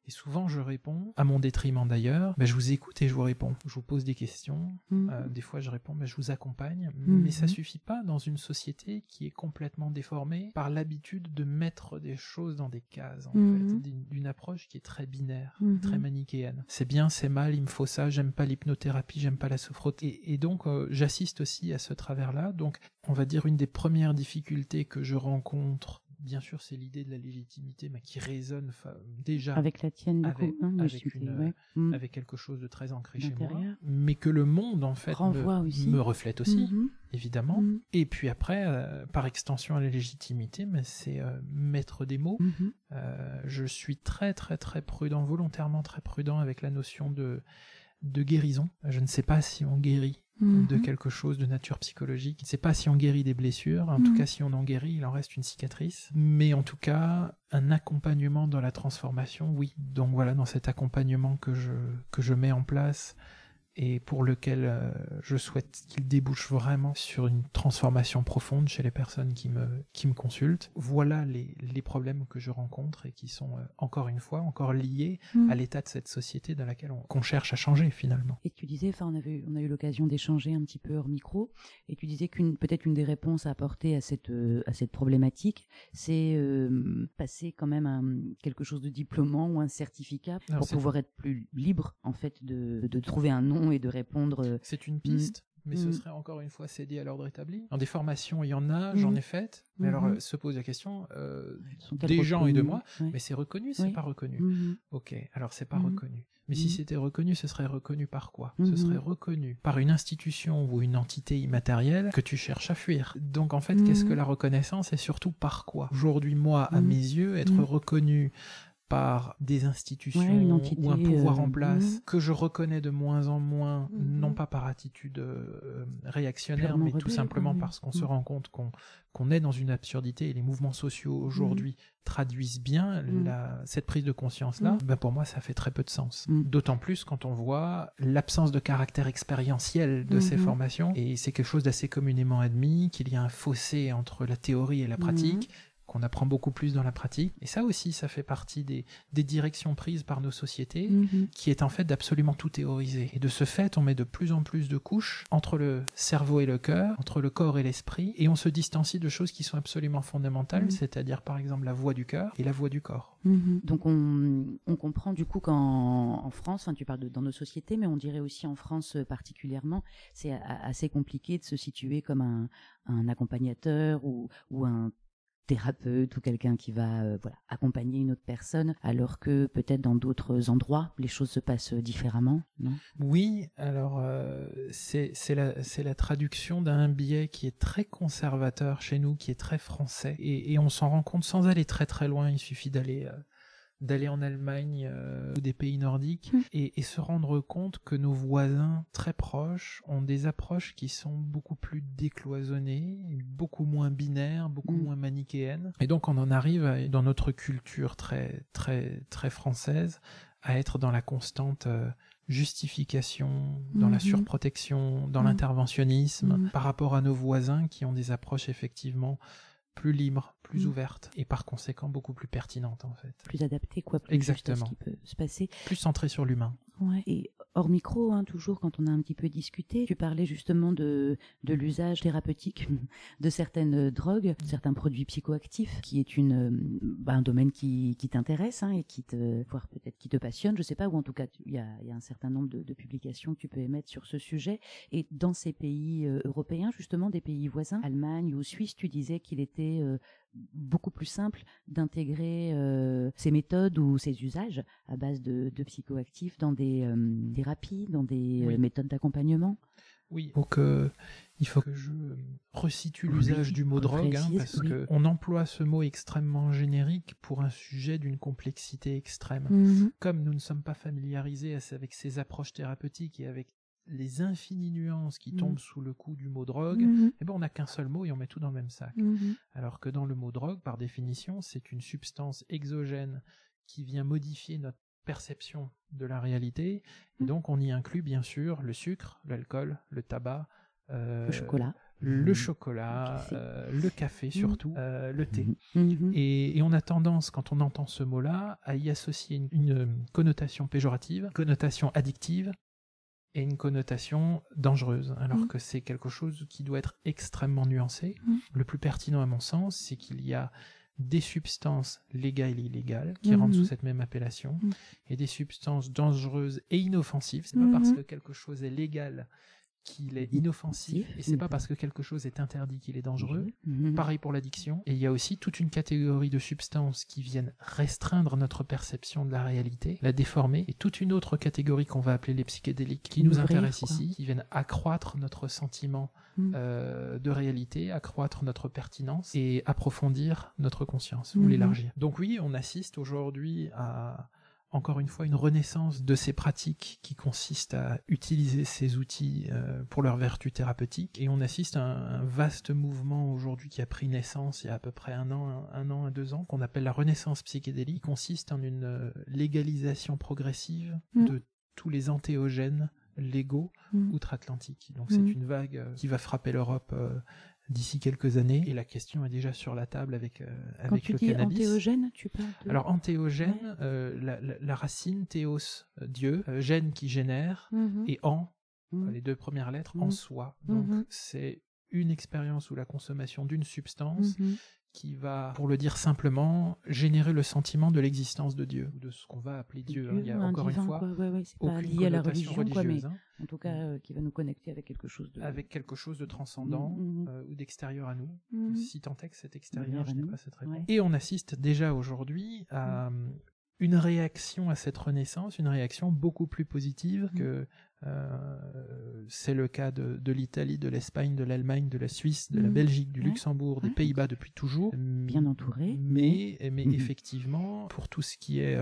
Et souvent je réponds, à mon détriment d'ailleurs, je vous écoute et je vous réponds. Je vous pose des questions, des fois je réponds, je vous accompagne, mais ça suffit pas dans une société qui est complètement déformée par l'habitude de mettre des choses dans des cases, en fait, d'une approche qui est très binaire, très manichéenne. C'est bien, c'est mal, il me faut ça, j'aime pas l'hypnothérapie, j'aime pas la sophrothérapie. Et donc j'assiste aussi à ce travers-là. Donc on va dire une des premières difficultés que je rencontre, bien sûr, c'est l'idée de la légitimité, mais qui résonne déjà avec la tienne, avec quelque chose de très ancré chez moi, mais que le monde en fait me reflète aussi, évidemment. Et puis après, par extension à la légitimité, mais c'est mettre des mots. Je suis très très très prudent, volontairement très prudent avec la notion de guérison. Je ne sais pas si on guérit de quelque chose de nature psychologique. Je ne sais pas si on guérit des blessures. En tout cas, si on en guérit, il en reste une cicatrice. Mais en tout cas, un accompagnement dans la transformation, oui. Donc voilà, dans cet accompagnement que je mets en place et pour lequel je souhaite qu'il débouche vraiment sur une transformation profonde chez les personnes qui me consultent. Voilà les problèmes que je rencontre et qui sont encore une fois encore liés à l'état de cette société dans laquelle qu'on cherche à changer finalement. Et tu disais, on a eu l'occasion d'échanger un petit peu hors micro, et tu disais peut-être une des réponses à apporter à cette problématique, c'est passer quand même à quelque chose de diplômant ou un certificat pour pouvoir être plus libre en fait de trouver un nom et de répondre. C'est une piste, mais ce serait encore une fois cédé à l'ordre établi. Dans des formations, il y en a, j'en ai faites, mais alors se pose la question des gens et de moi, mais c'est reconnu, c'est pas reconnu. Ok, alors c'est pas reconnu. Mais si c'était reconnu, ce serait reconnu par quoi? Ce serait reconnu par une institution ou une entité immatérielle que tu cherches à fuir. Donc en fait, qu'est-ce que la reconnaissance et surtout par quoi? Aujourd'hui, moi, à mes yeux, être reconnu par des institutions une entité, ou un pouvoir en place que je reconnais de moins en moins, non pas par attitude réactionnaire, mais tout simplement parce qu'on se rend compte qu'on est dans une absurdité, et les mouvements sociaux aujourd'hui traduisent bien cette prise de conscience-là. Pour moi, ça fait très peu de sens. D'autant plus quand on voit l'absence de caractère expérientiel de ces formations, et c'est quelque chose d'assez communément admis, qu'il y a un fossé entre la théorie et la pratique, qu'on apprend beaucoup plus dans la pratique. Et ça aussi, ça fait partie des directions prises par nos sociétés, qui est en fait d'absolument tout théoriser. Et de ce fait, on met de plus en plus de couches entre le cerveau et le cœur, entre le corps et l'esprit, et on se distancie de choses qui sont absolument fondamentales, c'est-à-dire par exemple la voix du cœur et la voix du corps. Donc on comprend du coup qu'en France, tu parles dans nos sociétés, mais on dirait aussi en France particulièrement, c'est assez compliqué de se situer comme un accompagnateur ou un thérapeute ou quelqu'un qui va accompagner une autre personne, alors que peut-être dans d'autres endroits les choses se passent différemment, non? Oui, alors c'est la traduction d'un biais qui est très conservateur chez nous, qui est très français, et on s'en rend compte sans aller très très loin. Il suffit d'aller en Allemagne ou des pays nordiques et se rendre compte que nos voisins très proches ont des approches qui sont beaucoup plus décloisonnées, beaucoup moins binaires, beaucoup moins manichéennes. Et donc on en arrive dans notre culture très très très française à être dans la constante justification, dans la surprotection, dans l'interventionnisme par rapport à nos voisins qui ont des approches effectivement plus libre, plus ouverte, et par conséquent beaucoup plus pertinente en fait. Plus adaptée, quoi, plus exactement, juste à ce qui peut se passer. Plus centrée sur l'humain. Ouais. Et hors micro, toujours quand on a un petit peu discuté, tu parlais justement de l'usage thérapeutique de certaines drogues, de certains produits psychoactifs, qui est un domaine qui t'intéresse et voire peut-être qui te passionne, je sais pas, ou en tout cas il y a un certain nombre de publications que tu peux émettre sur ce sujet. Et dans ces pays européens, justement, des pays voisins, Allemagne ou Suisse, tu disais qu'il était beaucoup plus simple d'intégrer ces méthodes ou ces usages à base de psychoactifs dans des thérapies, dans des méthodes d'accompagnement. Oui, il faut que je resitue l'usage du mot drogue, parce qu'on emploie ce mot extrêmement générique pour un sujet d'une complexité extrême. Comme nous ne sommes pas familiarisés avec ces approches thérapeutiques et avec les infinies nuances qui tombent sous le coup du mot drogue, on n'a qu'un seul mot et on met tout dans le même sac. Alors que dans le mot drogue, par définition, c'est une substance exogène qui vient modifier notre perception de la réalité, et donc on y inclut bien sûr le sucre, l'alcool, le tabac, le chocolat, le café surtout, le thé. Et on a tendance, quand on entend ce mot-là, à y associer une connotation péjorative, connotation addictive, et une connotation dangereuse, alors que c'est quelque chose qui doit être extrêmement nuancé. Le plus pertinent à mon sens, c'est qu'il y a des substances légales et illégales qui rentrent sous cette même appellation, et des substances dangereuses et inoffensives. C'est pas parce que quelque chose est légal qu'il est inoffensif, et c'est pas parce que quelque chose est interdit qu'il est dangereux. Pareil pour l'addiction. Et il y a aussi toute une catégorie de substances qui viennent restreindre notre perception de la réalité, la déformer, et toute une autre catégorie qu'on va appeler les psychédéliques, qui nous intéressent ici, qui viennent accroître notre sentiment de réalité, accroître notre pertinence et approfondir notre conscience, ou l'élargir. Donc oui, on assiste aujourd'hui à, encore une fois, une renaissance de ces pratiques qui consistent à utiliser ces outils pour leur vertu thérapeutique, et on assiste à un vaste mouvement aujourd'hui qui a pris naissance il y a à peu près un an à 2 ans, qu'on appelle la renaissance psychédélique, qui consiste en une légalisation progressive de tous les antéogènes légaux outre-Atlantique. Donc c'est une vague qui va frapper l'Europe d'ici quelques années, et la question est déjà sur la table avec le cannabis. Quand tu dis antéogène, tu parles de... Alors antéogène, la racine théos, Dieu, gène qui génère, et les 2 premières lettres, en soi. Donc c'est une expérience ou la consommation d'une substance qui va, pour le dire simplement, générer le sentiment de l'existence de Dieu, ou de ce qu'on va appeler Dieu. Il y a encore une fois c'est pas lié à la religion, mais en tout cas qui va nous connecter avec quelque chose de transcendant ou d'extérieur à nous, si tant est que cet extérieur, je n'ai pas cette réponse. Et on assiste déjà aujourd'hui à une réaction à cette renaissance, une réaction beaucoup plus positive que c'est le cas de l'Italie, de l'Espagne, de l'Allemagne, de la Suisse, de la Belgique, du Luxembourg, des Pays-Bas depuis toujours. Bien entouré. Mais effectivement, pour tout ce qui est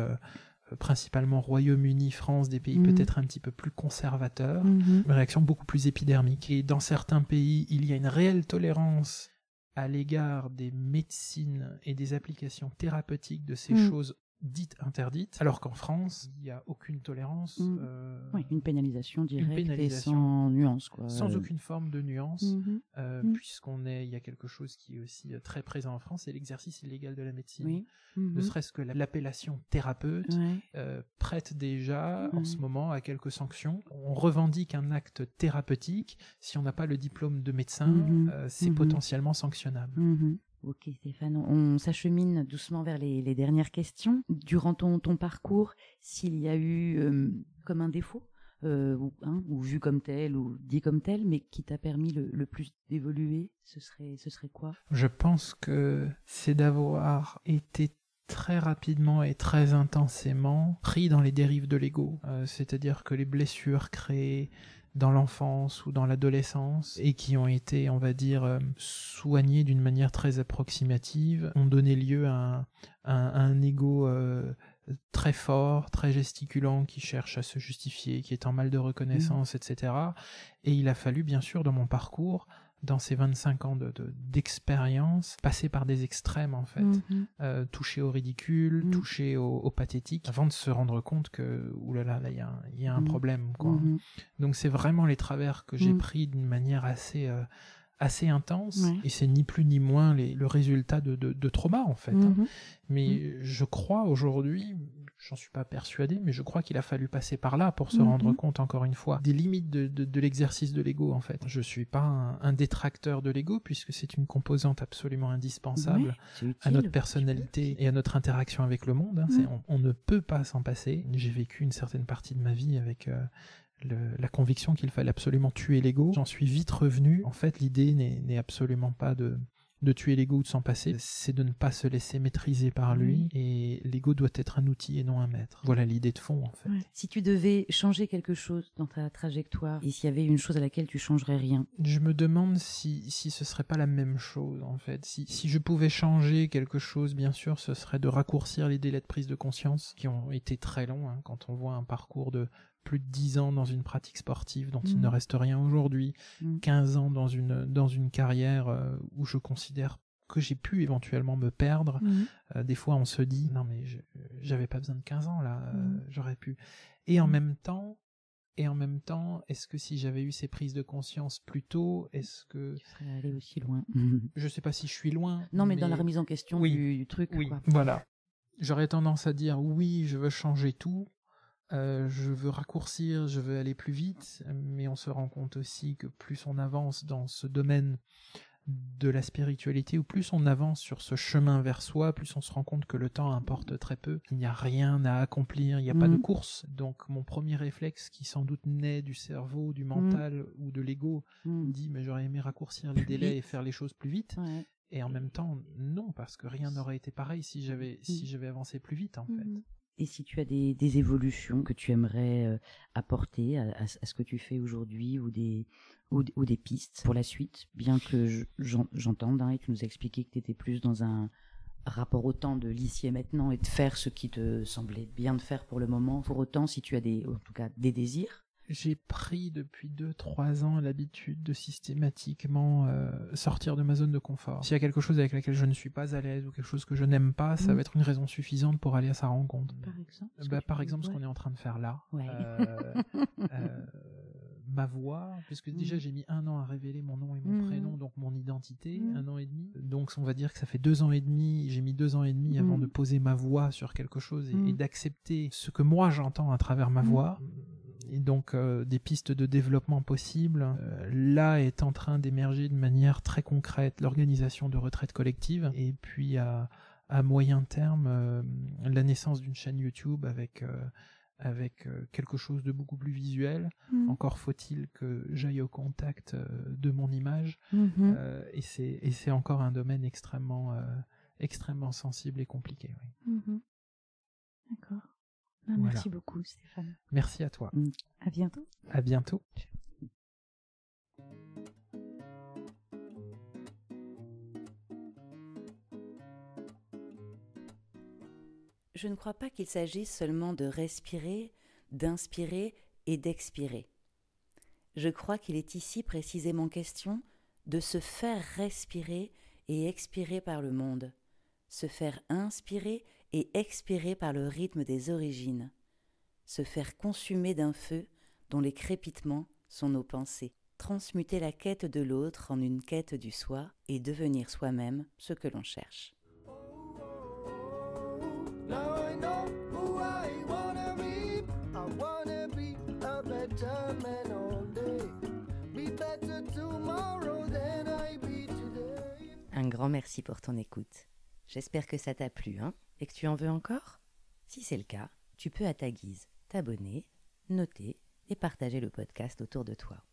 principalement Royaume-Uni, France, des pays peut-être un petit peu plus conservateurs, une réaction beaucoup plus épidermique. Et dans certains pays, il y a une réelle tolérance à l'égard des médecines et des applications thérapeutiques de ces choses dites interdites, alors qu'en France, il n'y a aucune tolérance. Une pénalisation directe et sans nuance, quoi. Sans aucune forme de nuance, il y a quelque chose qui est aussi très présent en France, c'est l'exercice illégal de la médecine. Ne serait-ce que l'appellation thérapeute prête déjà en ce moment à quelques sanctions. On revendique un acte thérapeutique, si on n'a pas le diplôme de médecin, c'est potentiellement sanctionnable. Ok Stéphane, on s'achemine doucement vers les dernières questions. Durant ton parcours, s'il y a eu comme un défaut, ou vu comme tel, ou dit comme tel, mais qui t'a permis le plus d'évoluer, ce serait quoi ? Je pense que c'est d'avoir été très rapidement et très intensément pris dans les dérives de l'ego. C'est-à-dire que les blessures créées dans l'enfance ou dans l'adolescence, et qui ont été, on va dire, soignées d'une manière très approximative, ont donné lieu à un ego très fort, très gesticulant, qui cherche à se justifier, qui est en mal de reconnaissance, etc. Et il a fallu, bien sûr, dans mon parcours, dans ces 25 ans d'expérience, passer par des extrêmes, en fait. Toucher au ridicule, toucher au pathétique, avant de se rendre compte que, oulala, là, il y a un problème, quoi. Donc c'est vraiment les travers que j'ai pris d'une manière assez intense, et c'est ni plus ni moins le résultat de trauma, en fait. Mais je crois aujourd'hui, j'en suis pas persuadé, mais je crois qu'il a fallu passer par là pour se rendre compte, encore une fois, des limites de l'exercice de l'ego, en fait. Je suis pas un détracteur de l'ego, puisque c'est une composante absolument indispensable à notre personnalité et à notre interaction avec le monde. On ne peut pas s'en passer. J'ai vécu une certaine partie de ma vie avec la conviction qu'il fallait absolument tuer l'ego. J'en suis vite revenu. En fait, l'idée n'est absolument pas de de tuer l'ego ou de s'en passer, c'est de ne pas se laisser maîtriser par lui, et l'ego doit être un outil et non un maître. Voilà l'idée de fond, en fait. Ouais. Si tu devais changer quelque chose dans ta trajectoire, et s'il y avait une chose à laquelle tu changerais rien? Je me demande si ce serait pas la même chose, en fait. Si je pouvais changer quelque chose, bien sûr, ce serait de raccourcir les délais de prise de conscience, qui ont été très longs, hein, quand on voit un parcours de plus de 10 ans dans une pratique sportive dont il ne reste rien aujourd'hui, 15 ans dans une carrière où je considère que j'ai pu éventuellement me perdre. Des fois, on se dit, non mais j'avais pas besoin de 15 ans là, j'aurais pu. Et en même temps, est-ce que si j'avais eu ces prises de conscience plus tôt, est-ce que... Tu serais allé aussi loin. Je sais pas si je suis loin. Non, mais dans la remise en question du truc. Oui, quoi. Voilà. J'aurais tendance à dire, oui, je veux changer tout, je veux raccourcir, je veux aller plus vite, mais on se rend compte aussi que plus on avance dans ce domaine de la spiritualité, ou plus on avance sur ce chemin vers soi, plus on se rend compte que le temps importe très peu, il n'y a rien à accomplir, il n'y a pas de course. Donc mon premier réflexe, qui sans doute naît du cerveau, du mental ou de l'ego, dit mais j'aurais aimé raccourcir les délais et faire les choses plus vite. Ouais. Et en même temps, non, parce que rien n'aurait été pareil si j'avais avancé plus vite, en fait. Et si tu as des évolutions que tu aimerais apporter à ce que tu fais aujourd'hui, ou des pistes pour la suite, bien que j'entende, et tu nous as expliqué que tu étais plus dans un rapport au temps de l'ici et maintenant et de faire ce qui te semblait bien de faire pour le moment. Pour autant, si tu as en tout cas des désirs. J'ai pris depuis 2-3 ans l'habitude de systématiquement sortir de ma zone de confort. S'il y a quelque chose avec laquelle je ne suis pas à l'aise ou quelque chose que je n'aime pas, ça va être une raison suffisante pour aller à sa rencontre. Par exemple, ce qu'on est en train de faire là. Ouais. Ma voix, puisque déjà j'ai mis 1 an à révéler mon nom et mon prénom, donc mon identité, 1 an et demi. Donc on va dire que ça fait 2 ans et demi, j'ai mis 2 ans et demi avant de poser ma voix sur quelque chose et d'accepter ce que moi j'entends à travers ma voix. Et donc des pistes de développement possibles. Là est en train d'émerger de manière très concrète l'organisation de retraites collectives, et puis à moyen terme la naissance d'une chaîne YouTube avec quelque chose de beaucoup plus visuel. Encore faut-il que j'aille au contact de mon image, et c'est encore un domaine extrêmement sensible et compliqué. Oui. D'accord. Merci beaucoup, Stéphane. Merci à toi. À bientôt. À bientôt. Je ne crois pas qu'il s'agisse seulement de respirer, d'inspirer et d'expirer. Je crois qu'il est ici précisément question de se faire respirer et expirer par le monde, se faire inspirer et expirer par le rythme des origines, se faire consumer d'un feu dont les crépitements sont nos pensées, transmuter la quête de l'autre en une quête du soi et devenir soi-même ce que l'on cherche. Un grand merci pour ton écoute. J'espère que ça t'a plu, et que tu en veux encore. Si c'est le cas, tu peux à ta guise t'abonner, noter et partager le podcast autour de toi.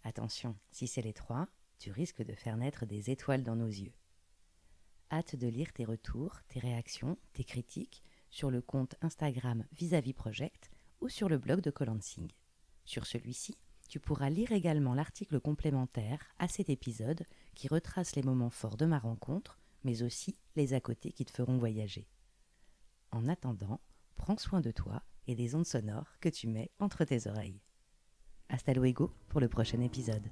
Attention, si c'est les 3, tu risques de faire naître des étoiles dans nos yeux. Hâte de lire tes retours, tes réactions, tes critiques sur le compte Instagram Vis-à-vis Project ou sur le blog de Colansing. Sur celui-ci, tu pourras lire également l'article complémentaire à cet épisode qui retrace les moments forts de ma rencontre, mais aussi les à côté qui te feront voyager. En attendant, prends soin de toi et des ondes sonores que tu mets entre tes oreilles. Hasta luego pour le prochain épisode.